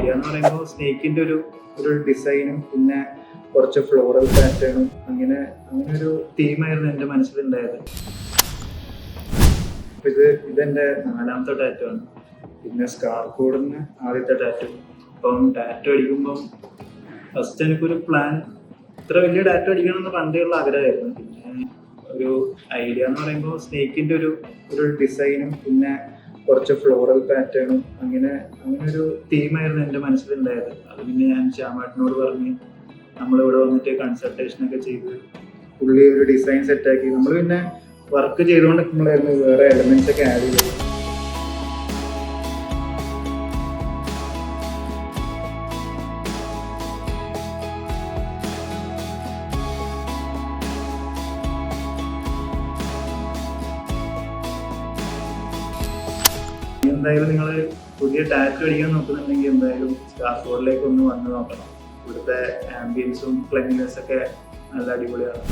Idea എന്ന് പറയുമ്പോൾ സ്നേക്കിന്റെ ഒരു ഡിസൈനും പിന്നെ കുറച്ച് ഫ്ലോറൽ പാറ്റേണും അങ്ങനെ ഒരു തീമായിരുന്നു എൻ്റെ മനസ്സിലുണ്ടായത്. ഇതെന്റെ 4ാമത്തെ ടാറ്റു ആണ്. പിന്നെ സ്കാർഫോർഡിന് ആദ്യത്തെ ടാറ്റു. അപ്പം ടാറ്റു അടിക്കുമ്പം ഫസ്റ്റ് എനിക്കൊരു പ്ലാൻ ഇത്ര വലിയ ടാറ്റു അടിക്കണമെന്ന് പണ്ടേയുള്ള ആഗ്രഹമായിരുന്നു. പിന്നെ ഒരു ഐഡിയ എന്ന് പറയുമ്പോൾ സ്നേക്കിന്റെ ഒരു ഡിസൈനും പിന്നെ കുറച്ച് ഫ്ലോറൽ പാറ്റേണും അങ്ങനെ ഒരു തീമായിരുന്നു എൻ്റെ മനസ്സിലുണ്ടായത്. അത് പിന്നെ ഞാൻ ശ്യാമേട്ടനോട് പറഞ്ഞ് നമ്മളിവിടെ വന്നിട്ട് കൺസൾട്ടേഷനൊക്കെ ചെയ്ത് പുള്ളി ഒരു ഡിസൈൻ സെറ്റാക്കി. നമ്മൾ പിന്നെ വർക്ക് ചെയ്തുകൊണ്ട് നമ്മളായിരുന്നു വേറെ എലമെന്റ്സ് ഒക്കെ ആഡ് ചെയ്തത്. എന്തായാലും നിങ്ങൾ പുതിയ ടാറ്റു അടിക്കാൻ നോക്കുന്നുണ്ടെങ്കിൽ എന്തായാലും സ്കാർഫോർഡിലേക്ക് ഒന്ന് വന്ന് നോക്കണം. ഇവിടുത്തെ ആംബിയൻസും ക്ലെൻലിനെസ് ഒക്കെ നല്ല അടിപൊളിയാണ്.